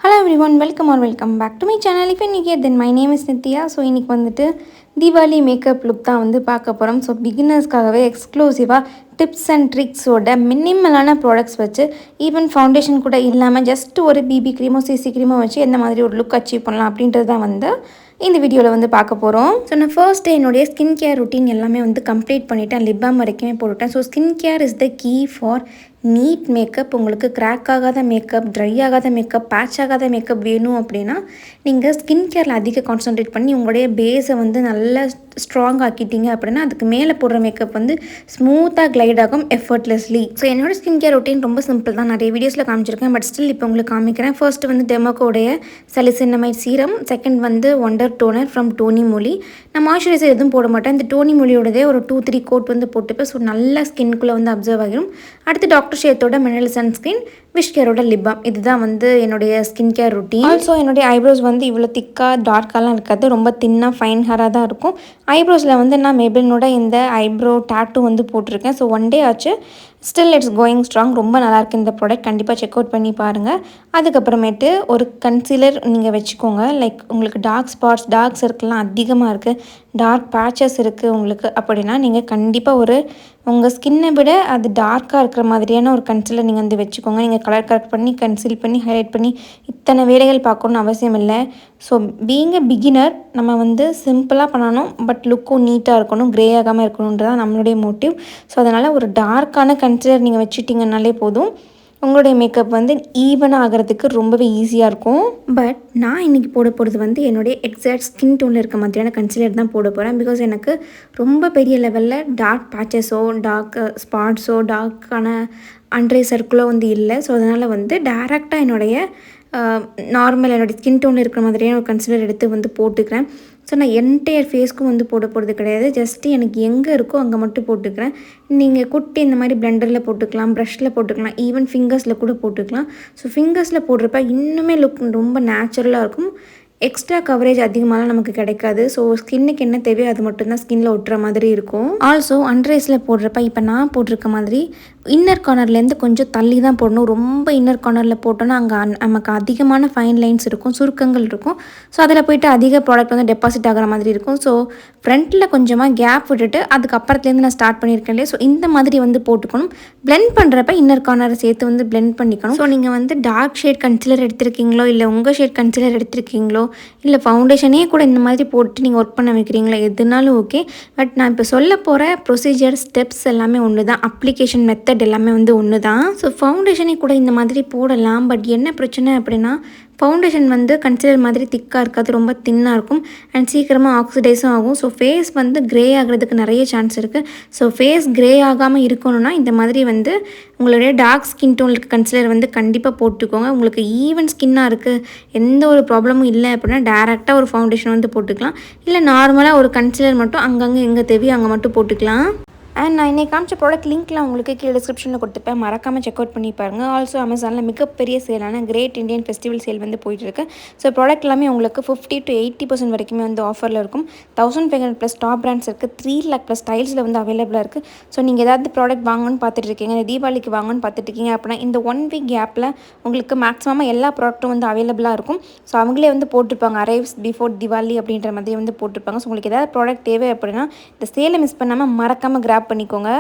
Hello everyone, welcome back to my channel. If you're new here, then my name is Nithya. So இன்னைக்கு வந்துட்டு Deepavali makeup look தான் வந்து பார்க்க போகிறோம். So பிகினர்ஸ்க்காகவே எக்ஸ்க்ளூசிவாக டிப்ஸ் அண்ட் ட்ரிக்ஸோட மினிமலான ப்ராடக்ட்ஸ் வச்சு ஈவன் ஃபவுண்டேஷன் கூட இல்லாமல் ஜஸ்ட் ஒரு பிபி க்ரீமோ சிசி க்ரீமோ வச்சு எந்த மாதிரி ஒரு லுக் அச்சீவ் பண்ணலாம் அப்படின்றது தான் வந்து இந்த வீடியோவில் வந்து பார்க்க போகிறோம். ஸோ நான் ஃபர்ஸ்ட் டே என்னுடைய ஸ்கின் கேர் ரொட்டீன் எல்லாமே வந்து கம்ப்ளீட் பண்ணிவிட்டேன். லிப் பாம் வரைக்குமே போட்டுவிட்டேன். So skin care is the key for neat makeup. உங்களுக்கு கிராக் ஆகாத மேக்கப், ட்ரை ஆகாத மேக்கப், பேட்ச் ஆகாத மேக்கப் வேணும் அப்படின்னா நீங்கள் ஸ்கின் கேரில் அதிக கான்சன்ட்ரேட் பண்ணி உங்களுடைய பேஸை வந்து நல்லா ஸ்ட்ராங் ஆக்கிட்டீங்க அப்படின்னா அதுக்கு மேலே போடுற மேக்கப் வந்து ஸ்மூத்தாக கிளைட் ஆகும் எஃபர்ட்லெஸ்லி. ஸோ என்னோடய ஸ்கின் கேர் ரொட்டீன் ரொம்ப சிம்பிள் தான். நிறைய வீடியோஸில் காமிச்சிருக்கேன், பட் ஸ்டில் இப்போ உங்களுக்கு காமிக்கிறேன். ஃபர்ஸ்ட் வந்து டெமோக்கோடைய சலிசினமைட் சீரம், செகண்ட் வந்து ஒண்டர் டோனர் ஃப்ரம் டோனி மொழி. நான் மாய்ஸ்சரைசர் எதுவும் போட மாட்டேன். இந்த டோனி மொழியோடதே ஒரு 2-3 கோட் வந்து போட்டுப்பேன். ஸோ நல்லா ஸ்கின்குள்ளே வந்து அப்சர்வ் ஆகிடும். அடுத்து டாக்டர் ஷேத்தோட மினரல் சன்ஸ்கிரீன், விஷ்கேரோட லிப் பாம். இதுதான் வந்து என்னுடைய ஸ்கின் கேர் ரொட்டீன். ஆல்சோ என்னுடைய ஐப்ரோஸ் வந்து இவ்வளோ திக்காக டார்க்காலாம் இருக்காது, ரொம்ப தின்னாக ஃபைன் ஹேராக தான் இருக்கும். ஐப்ரோஸில் வந்து நான் மேபிளினோட இந்த ஐப்ரோ டேட்டூ வந்து போட்டிருக்கேன். ஸோ 1 டே ஆச்சு, ஸ்டில் இட்ஸ் கோயிங் ஸ்ட்ராங். ரொம்ப நல்லாயிருக்கு இந்த ப்ராடக்ட், கண்டிப்பாக செக் அவுட் பண்ணி பாருங்கள். அதுக்கப்புறமேட்டு ஒரு கன்சீலர் நீங்கள் வச்சுக்கோங்க. லைக் உங்களுக்கு டார்க் ஸ்பாட்ஸ், டார்க் சர்க்கிள்லாம் அதிகமாக இருக்குது, டார்க் பேச்சஸ் இருக்குது உங்களுக்கு அப்படின்னா நீங்கள் கண்டிப்பாக ஒரு உங்கள் ஸ்கின்னை விட அது டார்க்காக இருக்கிற மாதிரியான ஒரு கன்சீலர் நீங்கள் வந்து வச்சுக்கோங்க. நீங்கள் கலர் கரெக்ட் பண்ணி கன்சீல் பண்ணி ஹைலைட் பண்ணி இத்தனை வேலைகள் பார்க்கணுன்னு அவசியம் இல்லை. ஸோ பீயிங் எ பிகினர் நம்ம வந்து சிம்பிளாக பண்ணணும், பட் லுக்கும் நீட்டாக இருக்கணும், க்ரே ஆகாமல் இருக்கணுன்றது தான் நம்மளுடைய மோட்டிவ். ஸோ அதனால் ஒரு டார்க்கான கன்சீலர் நீங்கள் வச்சுட்டிங்கனாலே போதும், உங்களுடைய மேக்கப் வந்து ஈவனாக ஆகிறதுக்கு ரொம்பவே ஈஸியாக இருக்கும். பட் நான் இன்றைக்கி போட போகிறது வந்து என்னுடைய எக்ஸாக்ட் ஸ்கின் டோனில் இருக்க மாதிரியான கன்சீலர் தான் போட போகிறேன். பிகாஸ் எனக்கு ரொம்ப பெரிய லெவலில் டார்க் பேச்சஸோ டார்க் ஸ்பாட்ஸோ டார்க்கான அண்டர் சர்க்கிளோ வந்து இல்லை. ஸோ அதனால் வந்து டேரெக்டாக என்னுடைய நார்மல் என்னோடய ஸ்கின் டோனில் இருக்கிற மாதிரியான ஒரு கன்சீலர் எடுத்து வந்து போட்டுக்கிறேன். ஸோ நான் என்டையர் ஃபேஸ்க்கும் வந்து போட போகிறது கிடையாது, ஜஸ்ட்டு எனக்கு எங்கே இருக்கோ அங்கே மட்டும் போட்டுக்கிறேன். நீங்கள் குட்டி இந்த மாதிரி பிளெண்டரில் போட்டுக்கலாம், ப்ரஷில் போட்டுக்கலாம், ஈவன் ஃபிங்கர்ஸில் கூட போட்டுக்கலாம். ஸோ ஃபிங்கர்ஸில் போடுறப்ப இன்னுமே லுக் ரொம்ப நேச்சுரலாக இருக்கும், எக்ஸ்ட்ரா கவரேஜ் அதிகமாகலாம் நமக்கு கிடைக்காது. ஸோ ஸ்கின்னுக்கு என்ன தேவையோ அது மட்டும்தான் ஸ்கின்னில் ஒட்டுற மாதிரி இருக்கும். ஆல்சோ அண்டர்ஐஸில் போடுறப்ப இப்போ நான் போட்டிருக்க மாதிரி இன்னர் கார்னர்லேருந்து கொஞ்சம் தள்ளி தான் போடணும். ரொம்ப இன்னர் கார்னரில் போட்டோன்னா அங்கே நமக்கு அதிகமான ஃபைன் லைன்ஸ் இருக்கும், சுருக்கங்கள் இருக்கும். ஸோ அதில் போய்ட்டு அதிக ப்ராடக்ட் வந்து டெபாசிட் ஆகிற மாதிரி இருக்கும். ஸோ ஃப்ரண்ட்டில் கொஞ்சமாக கேப் விட்டுட்டு அதுக்கப்புறத்துலேருந்து நான் ஸ்டார்ட் பண்ணியிருக்கேன் இல்லையா, ஸோ இந்த மாதிரி வந்து போட்டுக்கணும். பிளெண்ட் பண்ணுறப்ப இன்னர் கார்னரை சேர்த்து வந்து பிளெண்ட் பண்ணிக்கணும். ஸோ நீங்கள் வந்து டார்க் ஷேட் கன்சீலர் எடுத்திருக்கீங்களோ இல்லை உங்கள் ஷேட் கன்சீலர் எடுத்திருக்கீங்களோ இல்லை ஃபவுண்டேஷனே கூட இந்த மாதிரி போட்டு நீங்கள் ஒர்க் பண்ண வைக்கிறீங்களா, எதுனாலும் ஓகே. பட் நான் இப்போ சொல்ல போகிற ப்ரொசீஜர் ஸ்டெப்ஸ் எல்லாமே ஒன்று தான், அப்ளிகேஷன் மெத்தட் எல்லாமே வந்து ஒன்று தான். ஸோ ஃபவுண்டேஷனே கூட இந்த மாதிரி போடலாம். பட் என்ன பிரச்சனை அப்படின்னா ஃபவுண்டேஷன் வந்து கன்சீலர் மாதிரி திக்காக இருக்காது, ரொம்ப தின்னாக இருக்கும் அண்ட் சீக்கிரமாக ஆக்சிடைஸும் ஆகும். ஸோ ஃபேஸ் வந்து க்ரே ஆகிறதுக்கு நிறைய சான்ஸ் இருக்குது. ஸோ ஃபேஸ் க்ரே ஆகாமல் இருக்கணும்னா இந்த மாதிரி வந்து உங்களுடைய டார்க் ஸ்கின் டோன் இருக்க கன்சீலர் வந்து கண்டிப்பாக போட்டுக்கோங்க. உங்களுக்கு ஈவன் ஸ்கின்னாக இருக்குது, எந்த ஒரு ப்ராப்ளமும் இல்லை அப்படின்னா டேரெக்டாக ஒரு ஃபவுண்டேஷன் வந்து போட்டுக்கலாம். இல்லை நார்மலாக ஒரு கன்சீலர் மட்டும் அங்கங்கே எங்கே தேவையோ அங்கே மட்டும் போட்டுக்கலாம். அண்ட் நான் இன்றைக்கி காமிச்ச ப்ராடக்ட் லிங்க்லாம் உங்களுக்கு கீழே டிஸ்கிரிப்ஷனில் கொடுத்துப்பேன், மறக்காமல் செக் அவுட் பண்ணி பாருங்கள். ஆல்சோ அமேசானில் மிகப்பெரிய சேலான கிரேட் இண்டியன் ஃபெஸ்டிவல் சேல் வந்து போயிட்டுருக்கு. ஸோ ப்ராடக்ட் எல்லாமே உங்களுக்கு 50 to 80% வரைக்குமே வந்து ஆஃபரில் இருக்கும். 1500+ டாப் பிராண்ட்ஸ் இருக்குது, 3 lakh+ ஸ்டைல்ஸில் வந்து அவைலபிளாக இருக்குது. ஸோ நீங்கள் ஏதாவது ப்ராடக்ட் வாங்கணும்னு பார்த்துட்ருக்கீங்க, இந்த தீபாவளிக்கு வாங்கணும்னு பார்த்துட்ருக்கீங்க அப்படின்னா இந்த 1 week கேப்பில் உங்களுக்கு மேக்ஸிமம் எல்லா ப்ராடக்ட்டும் வந்து அவைலபிளாக இருக்கும். ஸோ அவங்களே வந்து போட்டிருப்பாங்க அரைவ்ஸ் பிஃபோர் திவாலி அப்படின்ற மாதிரி வந்து போட்டிருப்பாங்க. ஸோ உங்களுக்கு ஏதாவது ப்ராடக்ட் தேவை அப்படின்னா இந்த சேலை மிஸ் பண்ணாமல் மறக்காமல் கிராப் பண்ணிக்கோங்க.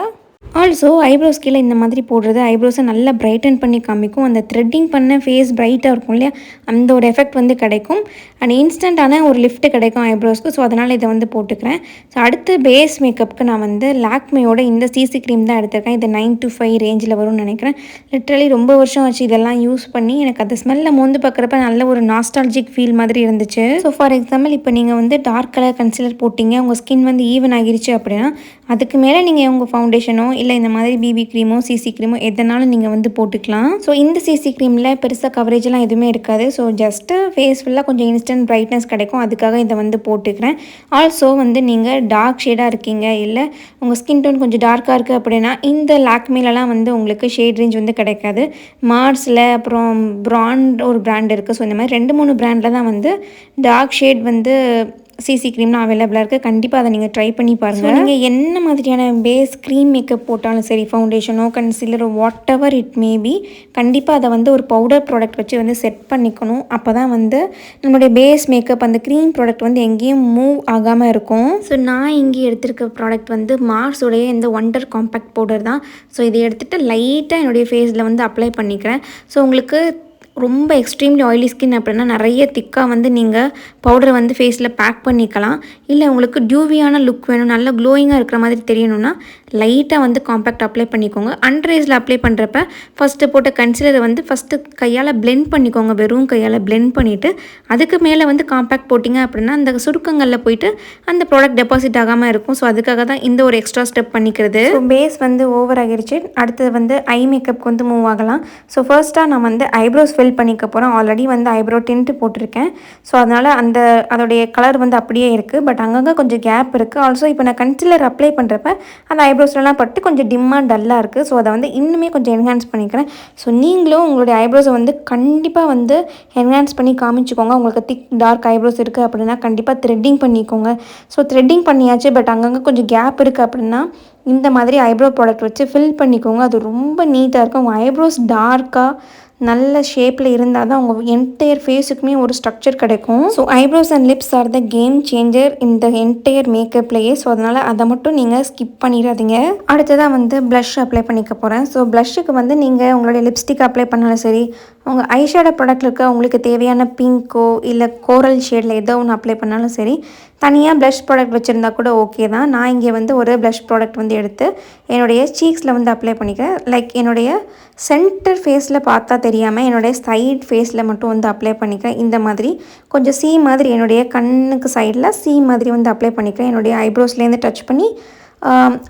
ஆல்சோ ஐப்ரோஸ் கீழே இந்த மாதிரி போடுறது ஐப்ரோஸை நல்லா பிரைட்டன் பண்ணி காமிக்கும். அந்த த்ரெட்டிங் பண்ண ஃபேஸ் பிரைட்டாக இருக்கும் இல்லையா, அந்த ஒரு எஃபெக்ட் வந்து கிடைக்கும் அண்ட் இன்ஸ்டண்ட்டான ஒரு லிஃப்ட் கிடைக்கும் ஐப்ரோஸ்க்கு. ஸோ அதனால் இதை வந்து போட்டுக்கிறேன். ஸோ அடுத்து பேஸ் மேக்கப்புக்கு நான் வந்து லாக்மேயோட இந்த சிசி க்ரீம் தான் எடுத்திருக்கேன். இது 9 to 5 ரேஞ்சில் வரும்னு நினைக்கிறேன். லிட்ரலி ரொம்ப வருஷம் ஆச்சு இதெல்லாம் யூஸ் பண்ணி, எனக்கு அந்த ஸ்மெல்லை மோந்து பார்க்குறப்ப நல்ல ஒரு நாஸ்டாலஜிக் ஃபீல் மாதிரி இருந்துச்சு. ஸோ ஃபார் எக்ஸாம்பிள் இப்போ நீங்கள் வந்து டார்க் கலர் கன்சீலர் போட்டிங்க, உங்கள் ஸ்கின் வந்து ஈவன் ஆகிருச்சு அப்படின்னா அதுக்கு மேலே நீங்கள் உங்கள் ஃபவுண்டேஷனோ இல்லை இந்த மாதிரி பிபி க்ரீமோ சிசி க்ரீமோ எதனாலும் நீங்கள் வந்து போட்டுக்கலாம். ஸோ இந்த சிசி க்ரீமில் பெருசாக கவரேஜெலாம் எதுவுமே இருக்காது. ஸோ ஜஸ்ட்டு ஃபேஸ் ஃபுல்லாக கொஞ்சம் இன்ஸ்டன்ட் பிரைட்னஸ் கிடைக்கும், அதுக்காக இதை வந்து போட்டுக்கிறேன். ஆல்சோ வந்து நீங்கள் டார்க் ஷேடாக இருக்கீங்க இல்லை உங்கள் ஸ்கின் டோன் கொஞ்சம் டார்க்காக இருக்குது அப்படின்னா இந்த லாக்மேலலாம் வந்து உங்களுக்கு ஷேட் ரேஞ்ச் வந்து கிடைக்காது. மார்ஸில் அப்புறம் பிராண்ட் ஒரு பிராண்ட் இருக்குது. ஸோ இந்த மாதிரி 2-3 பிராண்டில் தான் வந்து டார்க் ஷேட் வந்து சிசி க்ரீம்லாம் அவைலபிளாக இருக்குது. கண்டிப்பாக அதை நீங்கள் ட்ரை பண்ணி பாருங்கள். நீங்கள் என்ன மாதிரியான பேஸ் க்ரீம் மேக்கப் போட்டாலும் சரி, ஃபவுண்டேஷனோ கன்சீலரோ வாட் எவர் இட் மேபி, கண்டிப்பாக அதை வந்து ஒரு பவுடர் ப்ராடக்ட் வச்சு வந்து செட் பண்ணிக்கணும். அப்போ தான் வந்து நம்மளுடைய பேஸ் மேக்கப் அந்த க்ரீம் ப்ராடக்ட் வந்து எங்கேயும் மூவ் ஆகாமல் இருக்கும். ஸோ நான் இங்கே எடுத்திருக்க ப்ராடக்ட் வந்து மார்ஸோடைய இந்த ஒண்டர் காம்பேக்ட் பவுடர் தான். ஸோ இதை எடுத்துகிட்டு லைட்டாக என்னுடைய ஃபேஸில் வந்து அப்ளை பண்ணிக்கிறேன். ஸோ உங்களுக்கு ரொம்ப எக்ஸ்ட்ரீம்லி ஆயிலி ஸ்கின் அப்படின்னா நிறைய திக்காக வந்து நீங்கள் பவுடரை வந்து ஃபேஸில் பேக் பண்ணிக்கலாம். இல்லை உங்களுக்கு டியூவியான லுக் வேணும், நல்லா க்ளோயிங்காக இருக்கிற மாதிரி தெரியணும்னா லைட்டாக வந்து காம்பேக்ட் அப்ளை பண்ணிக்கோங்க. அண்டர்ஐஸில் அப்ளை பண்ணுறப்ப ஃபஸ்ட்டு போட்ட கன்சிலரை வந்து ஃபஸ்ட்டு கையால் பிளெண்ட் பண்ணிக்கோங்க. வெறும் கையால் பிளெண்ட் பண்ணிவிட்டு அதுக்கு மேலே வந்து காம்பேக்ட் போட்டிங்க அப்படின்னா அந்த சுருக்கங்களில் போயிட்டு அந்த ப்ராடக்ட் டெபாசிட் ஆகாமல் இருக்கும். ஸோ அதுக்காக தான் இந்த ஒரு எக்ஸ்ட்ரா ஸ்டெப் பண்ணிக்கிறது. ஸோ பேஸ் வந்து ஓவர் ஆகிடுச்சு. அடுத்தது வந்து ஐ மேக்கப்புக்கு வந்து மூவ் ஆகலாம். ஸோ ஃபர்ஸ்ட்டாக நான் வந்து ஐப்ரோஸ் ஃபில் பண்ணிக்க போகிறேன். ஆல்ரெடி வந்து ஐப்ரோ டிண்ட் போட்டிருக்கேன். ஸோ அதனால் அதோடைய கலர் வந்து அப்படியே இருக்குது. பட் அங்கங்கே கொஞ்சம் கேப் இருக்குது. ஆல்சோ இப்போ நான் கன்சிலர் அப்ளை பண்ணுறப்ப அந்த ஐப்ரோஸ்லாம் பட்டு கொஞ்சம் டிம்மாக டல்லாக இருக்குது. ஸோ அதை வந்து இன்னுமே கொஞ்சம் என்ஹான்ஸ் பண்ணிக்கிறேன். ஸோ நீங்களும் உங்களுடைய ஐப்ரோஸை வந்து கண்டிப்பாக வந்து என்ஹான்ஸ் பண்ணி காமிச்சிக்கோங்க. உங்களுக்கு திக் டார்க் ஐப்ரோஸ் இருக்குது அப்படின்னா கண்டிப்பாக த்ரெட்டிங் பண்ணிக்கோங்க. ஸோ த்ரெட்டிங் பண்ணியாச்சு, பட் அங்கங்கே கொஞ்சம் கேப் இருக்குது அப்படின்னா இந்த மாதிரி ஐப்ரோ ப்ராடக்ட் வச்சு ஃபில் பண்ணிக்கோங்க. அது ரொம்ப நீட்டாக இருக்கும். உங்கள் ஐப்ரோஸ் டார்க்காக நல்ல ஷேப்பில் இருந்தால் தான் உங்கள் என்டையர் ஃபேஸுக்குமே ஒரு ஸ்ட்ரக்சர் கிடைக்கும். So eyebrows and lips R the game changer இந்த என்டையர் மேக்கப்லேயே. ஸோ அதனால் அதை மட்டும் நீங்கள் ஸ்கிப் பண்ணிடாதீங்க. அடுத்ததாக வந்து ப்ளஷ் அப்ளை பண்ணிக்க போகிறேன். ஸோ ப்ளஷ்ஷுக்கு வந்து நீங்கள் உங்களுடைய லிப்ஸ்டிக் அப்ளை பண்ணாலும் சரி, உங்கள் ஐஷேடோ ப்ராடக்ட்டில் இருக்க உங்களுக்கு தேவையான பிங்க்கோ இல்லை கோரல் ஷேடில் ஏதோ ஒன்று அப்ளை பண்ணாலும் சரி, தனியாக ப்ளஷ் ப்ராடக்ட் வச்சுருந்தா கூட ஓகே தான். நான் இங்கே வந்து ஒரு ப்ளஷ் ப்ராடக்ட் வந்து எடுத்து என்னுடைய சீக்ஸில் வந்து அப்ளை பண்ணிக்கிறேன். லைக் என்னுடைய சென்டர் ஃபேஸில் பார்த்தா தெரியாமல் என்னுடைய சைட் ஃபேஸில் மட்டும் வந்து அப்ளை பண்ணிக்கிறேன். இந்த மாதிரி கொஞ்சம் சி மாதிரி என்னுடைய கண்ணுக்கு சைடில் சி மாதிரி வந்து அப்ளை பண்ணிக்கிறேன். என்னுடைய ஐப்ரோஸ்லேருந்து டச் பண்ணி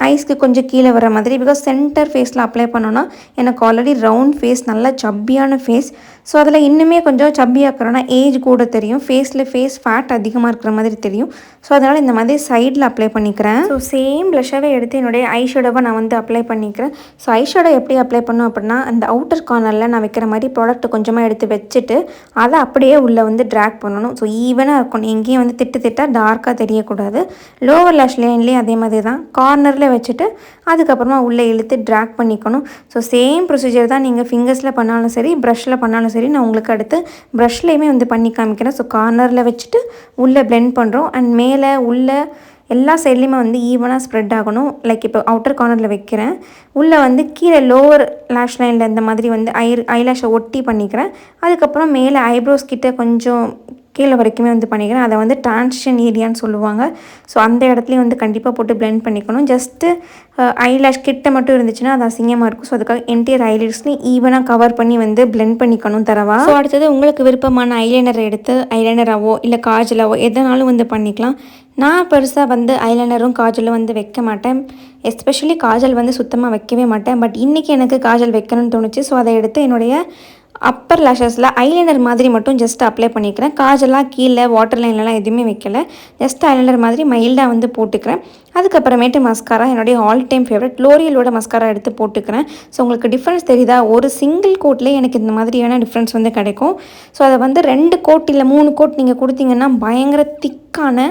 ஐஸ்க்கு கொஞ்சம் கீழே வர மாதிரி. பிகாஸ் சென்டர் ஃபேஸில் அப்ளை பண்ணோன்னா எனக்கு ஆல்ரெடி ரவுண்ட் ஃபேஸ், நல்லா சப்பியான ஃபேஸ். ஸோ அதில் இன்னுமே கொஞ்சம் சப்பியாக்கிறோன்னா ஏஜ் கூட தெரியும், ஃபேஸில் ஃபேஸ் ஃபேட் அதிகமாக இருக்கிற மாதிரி தெரியும். ஸோ அதனால் இந்த மாதிரி சைடில் அப்ளை பண்ணிக்கிறேன். ஸோ சேம் ப்ளஷாகவே எடுத்து என்னுடைய ஐஷேடோவை நான் வந்து அப்ளை பண்ணிக்கிறேன். ஸோ ஐஷேடோ எப்படி அப்ளை பண்ணோம் அப்படின்னா அந்த அவுட்டர் கார்னரில் நான் வைக்கிற மாதிரி ப்ராடக்ட் கொஞ்சமாக எடுத்து வச்சுட்டு அதை அப்படியே உள்ளே வந்து ட்ராக் பண்ணணும். ஸோ ஈவனாக இருக்கணும், எங்கேயும் வந்து திட்டாக டார்க்காக தெரியக்கூடாது. லோவர் லேஷ் லைன்லேயும் அதே மாதிரி தான் கார்னரில் வச்சுட்டு அதுக்கப்புறமா உள்ளே இழுத்து ட்ராக் பண்ணிக்கணும். ஸோ சேம் ப்ரொசீஜர் தான் நீங்கள் ஃபிங்கர்ஸில் பண்ணாலும் சரி, ப்ரஷில் பண்ணாலும் சரி. நான் உங்களுக்கு அடுத்து ப்ரஷ்லேயுமே வந்து பண்ணி காமிக்கிறேன். ஸோ கார்னரில் வச்சுட்டு உள்ளே பிளெண்ட் பண்ணுறோம். அண்ட் மேலே உள்ளே எல்லா சைட்லேயுமே வந்து ஈவனாக ஸ்ப்ரெட் ஆகணும். லைக் இப்போ அவுட்டர் கார்னரில் வைக்கிறேன், உள்ளே வந்து கீழே லோவர் லேஷ் லைனில் இந்த மாதிரி வந்து ஐலேஷை ஒட்டி பண்ணிக்கிறேன். அதுக்கப்புறம் மேலே ஐப்ரோஸ் கிட்ட கொஞ்சம் கீழே வரைக்குமே வந்து பண்ணிக்கிறேன். அதை வந்து டிரான்சிஷன் ஏரியான்னு சொல்லுவாங்க. ஸோ அந்த இடத்துலையும் வந்து கண்டிப்பாக போட்டு பிளெண்ட் பண்ணிக்கணும். ஜஸ்ட்டு ஐலேஷ் கிட்ட மட்டும் இருந்துச்சுன்னா அது அசிங்கமாக இருக்கும். ஸோ அதுக்காக என்டையர் ஐலிட்ஸ்லையும் ஈவனாக கவர் பண்ணி வந்து பிளெண்ட் பண்ணிக்கணும் தரவா. ஸோ அடுத்தது உங்களுக்கு விருப்பமான ஐலைனரை எடுத்து ஐலைனராவோ இல்லை காஜலாவோ எதனாலும் வந்து பண்ணிக்கலாம். நான் பெருசாக வந்து ஐலைனரும் காஜலும் வந்து வைக்க மாட்டேன். எஸ்பெஷலி காஜல் வந்து சுத்தமாக வைக்கவே மாட்டேன். பட் இன்றைக்கி எனக்கு காஜல் வைக்கணும்னு தோணுச்சு. ஸோ அதை எடுத்து என்னுடைய அப்பர் லேஷஸில் ஐலைனர் மாதிரி மட்டும் ஜஸ்ட் அப்ளை பண்ணிக்கிறேன். காஜெல்லாம் கீழே வாட்டர் லைன்லலாம் எதுவுமே வைக்கல, ஜஸ்ட் ஐலைனர் மாதிரி மைல்டாக வந்து போட்டுக்கிறேன். அதுக்கப்புறமேட்டு மஸ்காரா, என்னுடைய ஆல் டைம் ஃபேவரட் லோரியலோட மஸ்காரா எடுத்து போட்டுக்கிறேன். ஸோ உங்களுக்கு டிஃப்ரென்ஸ் தெரியுதா? ஒரு சிங்கிள் கோட்லேயே எனக்கு இந்த மாதிரியான டிஃப்ரென்ஸ் வந்து கிடைக்கும். ஸோ அதை வந்து 2 கோட் இல்லை 3 கோட் நீங்கள் கொடுத்தீங்கன்னா பயங்கர திக்கான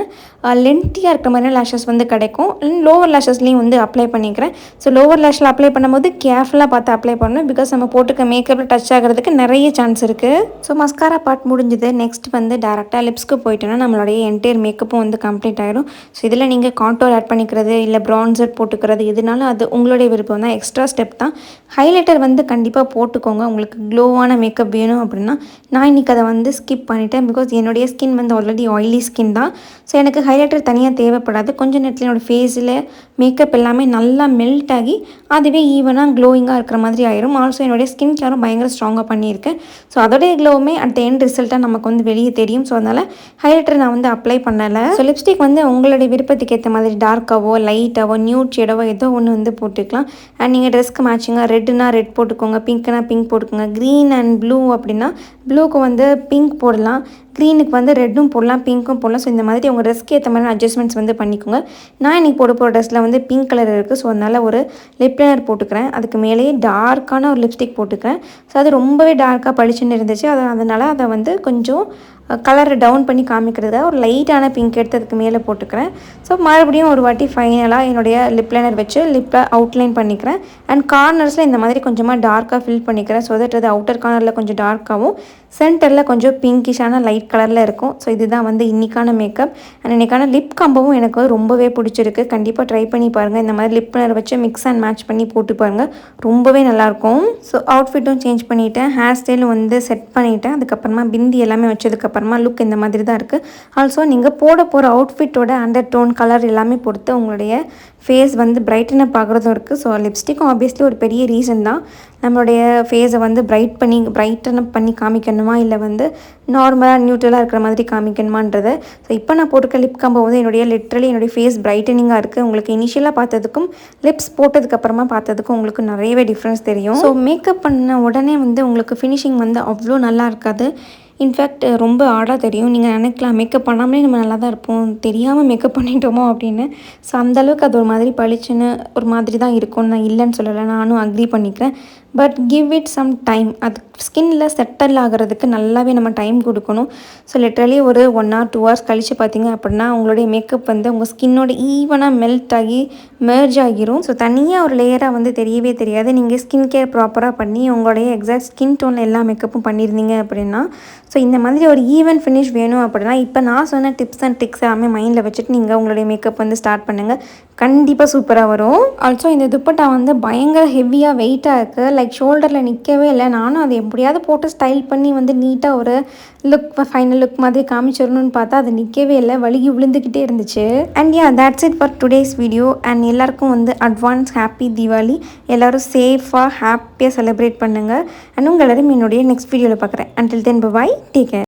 லென்த்தியாக இருக்கிற மாதிரியான லேஷஸ் வந்து கிடைக்கும். லோவர் லேஷஸ்லேயும் வந்து அப்ளை பண்ணிக்கிறேன். ஸோ லோவர் லேஷில் அப்ளை பண்ணும்போது கேர்ஃபுல்லாக பார்த்து அப்ளை பண்ணணும். பிகாஸ் நம்ம போட்டுக்க மேக்கப்பில் டச் ஆகிறதுக்கு நிறைய சான்ஸ் இருக்குது. ஸோ மஸ்காரா பார்ட் முடிஞ்சது. நெக்ஸ்ட் வந்து டேரெக்டாக லிப்ஸ்க்கு போயிட்டோன்னா நம்மளுடைய என்டையர் மேக்கப்பும் வந்து கம்ப்ளீட் ஆகிடும். ஸோ இதில் நீங்கள் கான்டோர் ஆட் பண்ணிக்கிறது இல்லை ப்ரான்சர் போட்டுக்கிறது எதுனாலும் அது உங்களுடைய விருப்பம் தான், எக்ஸ்ட்ரா ஸ்டெப் தான். ஹைலைட்டர் வந்து கண்டிப்பாக போட்டுக்கோங்க உங்களுக்கு க்ளோவான மேக்கப் வேணும் அப்படின்னா. நான் இன்றைக்கி அதை வந்து ஸ்கிப் பண்ணிட்டேன். பிகாஸ் என்னுடைய ஸ்கின் வந்து ஆல்ரெடி ஆயிலி ஸ்கின் தான். ஸோ எனக்கு ஹைலைட்டர் தனியாக தேவைப்படாது. கொஞ்சம் நேரத்தில் என்னோடய ஃபேஸில் மேக்கப் எல்லாமே நல்லா மெல்ட் ஆகி அதுவே ஈவனாக க்ளோயிங்காக இருக்கிற மாதிரி ஆயிரும். ஆல்சோ என்னுடைய ஸ்கின் கேரும் பயங்கர ஸ்ட்ராங்காக பண்ணியிருக்கேன். ஸோ அதோடைய க்ளோவுமே அட் த எண்ட் ரிசல்ட்டாக நமக்கு வந்து வெளியே தெரியும். ஸோ அதனால் ஹைலைட்டர் நான் வந்து அப்ளை பண்ணலை. ஸோ லிப்ஸ்டிக் வந்து உங்களுடைய விருப்பத்துக்கு ஏற்ற மாதிரி டார்க்காவோ லைட்டாவோ நியூட் ஷேடாவோ ஏதோ ஒன்று வந்து போட்டுக்கலாம். அண்ட் நீங்கள் ட்ரெஸ்க்கு மேட்சிங்காக ரெட்னா ரெட் போட்டுக்கோங்க, பிங்க்னா பிங்க் போட்டுக்கோங்க, க்ரீன் அண்ட் ப்ளூ அப்படின்னா ப்ளூக்கு வந்து பிங்க் போடலாம், க்ரீனுக்கு வந்து ரெட்டும் போடலாம், பிங்க்கும் போடலாம். ஸோ இந்த மாதிரி உங்கள் ட்ரெஸ்க்கு ஏற்ற மாதிரி அட்ஜஸ்ட்மெண்ட்ஸ் வந்து பண்ணிக்கோங்க. நான் இன்றைக்கி போட போகிற ட்ரெஸ்ஸில் வந்து பிங்க் கலர் இருக்குது. ஸோ அதனால் ஒரு லிப் லைனர் போட்டுக்கிறேன். அதுக்கு மேலேயே டார்க்கான ஒரு லிப்ஸ்டிக் போட்டுக்கிறேன். ஸோ அது ரொம்பவே டார்க்காக பளிச்சுன்னு இருந்துச்சு. அதனால் அதை வந்து கொஞ்சம் கலரை டவுன் பண்ணி காமிக்கிறதுக்காக ஒரு லைட்டான பிங்க் எடுத்து அதுக்கு மேலே போட்டுக்கிறேன். ஸோ மறுபடியும் ஒரு வாட்டி ஃபைனலாக என்னுடைய லிப் லைனர் வச்சு லிப்பில் அவுட்லைன் பண்ணிக்கிறேன். அண்ட் கார்னர்ஸில் இந்த மாதிரி கொஞ்சமாக டார்க்காக ஃபில் பண்ணிக்கிறேன். ஸோ தட் அது அவுட்டர் கார்னரில் கொஞ்சம் டார்க்காகவும் சென்டரில் கொஞ்சம் பிங்கிஷான லைட் கலரில் இருக்கும். ஸோ இதுதான் வந்து இன்றைக்கான மேக்கப். அண்ட் இன்றைக்கான லிப் காம்போவும் எனக்கு ரொம்பவே பிடிச்சிருக்கு. கண்டிப்பாக ட்ரை பண்ணி பாருங்கள். இந்த மாதிரி லிப் லைனர் வச்சு மிக்ஸ் அண்ட் மேட்ச் பண்ணி போட்டு பாருங்கள், ரொம்பவே நல்லாயிருக்கும். ஸோ அவுட்ஃபிட்டும் சேஞ்ச் பண்ணிவிட்டேன், ஹேர் ஸ்டைலும் வந்து செட் பண்ணிவிட்டேன். அதுக்கப்புறமா பிந்தி எல்லாமே வச்சதுக்கப்புறமா லுக் இந்த மாதிரி தான் இருக்குது. ஆல்சோ நீங்கள் போட போகிற அவுட்ஃபிட்டோட அண்டர் டோன் கலர் எல்லாமே பொறுத்து உங்களுடைய ஃபேஸ் வந்து பிரைட்டன் ஆகிறதும் இருக்குது. ஸோ லிப்ஸ்டிக்கும் ஆப்வியஸ்லி ஒரு பெரிய ரீசன் தான். நம்மளுடைய ஃபேஸை வந்து பிரைட்டன் அப் பண்ணி காமிக்கணுமா இல்லை வந்து நார்மலாக நியூட்ரலாக இருக்கிற மாதிரி காமிக்கணுமான்றது. ஸோ இப்போ நான் போட்டிருக்க லிப் காம்போ வந்து என்னுடைய ஃபேஸ் பிரைட்டனிங்காக இருக்குது. உங்களுக்கு இனிஷியலாக பார்த்ததுக்கும் லிப்ஸ் போட்டதுக்கப்புறமா பார்த்ததுக்கும் உங்களுக்கு நிறையவே டிஃப்ரென்ஸ் தெரியும். ஸோ மேக்கப் பண்ண உடனே வந்து உங்களுக்கு ஃபினிஷிங் வந்து அவ்வளோ நல்லா இருக்காது. இன்ஃபேக்ட் ரொம்ப ஆடாக தெரியும். நீங்கள் நினைக்கலாம் மேக்கப் பண்ணாமலே நம்ம நல்லா தான் இருப்போம், தெரியாமல் மேக்கப் பண்ணிட்டோமோ அப்படின்னு. ஸோ அந்தளவுக்கு அது ஒரு மாதிரி பளிச்சுன்னு ஒரு மாதிரி தான் இருக்கும். நான் இல்லைன்னு சொல்லலை, நானும் அக்ரி பண்ணிக்கிறேன். But give it some time. அது ஸ்கின்னில் செட்டில் ஆகிறதுக்கு நல்லாவே நம்ம டைம் கொடுக்கணும். ஸோ லிட்ரலி ஒரு 1 or 2 hours கழித்து பார்த்தீங்க அப்படின்னா உங்களுடைய மேக்கப் வந்து உங்கள் ஸ்கின்னோட ஈவனாக மெல்ட் ஆகி மெர்ஜ் ஆகிரும். ஸோ தனியாக ஒரு லேயராக வந்து தெரியவே தெரியாது. நீங்கள் ஸ்கின் கேர் ப்ராப்பராக பண்ணி உங்களுடைய எக்ஸாக்ட் ஸ்கின் டோனில் எல்லா மேக்கப்பும் பண்ணியிருந்தீங்க அப்படின்னா. ஸோ இந்த மாதிரி ஒரு ஈவன் ஃபினிஷ் வேணும் அப்படின்னா இப்போ நான் சொன்ன டிப்ஸ் அண்ட் ட்ரிக்ஸ் எல்லாமே மைண்டில் வச்சுட்டு நீங்கள் உங்களுடைய மேக்கப் வந்து ஸ்டார்ட் பண்ணுங்கள், கண்டிப்பாக சூப்பராக வரும். ஆல்சோ இந்த துப்பட்டா வந்து பயங்கர ஹெவியாக வெயிட்டாக இருக்குது. லைக் ஷோல்டரில் நிற்கவே இல்லை. நானும் அதை எப்படியாவது போட்டு ஸ்டைல் பண்ணி வந்து நீட்டாக ஒரு ஃபைனல் லுக் மாதிரி காமிச்சிடணும்னு பார்த்தா அது நிற்கவே இல்லை, வலிகி விழுந்துக்கிட்டே இருந்துச்சு. And yeah, that's it for today's video. And எல்லாருக்கும் வந்து அட்வான்ஸ் ஹாப்பி தீபாவளி. எல்லோரும் சேஃபாக ஹாப்பியாக செலிப்ரேட் பண்ணுங்கள். அண்ட் உங்கள் எல்லாரும் என்னுடைய நெக்ஸ்ட் வீடியோவில் பார்க்குறேன். Until then bye, take care.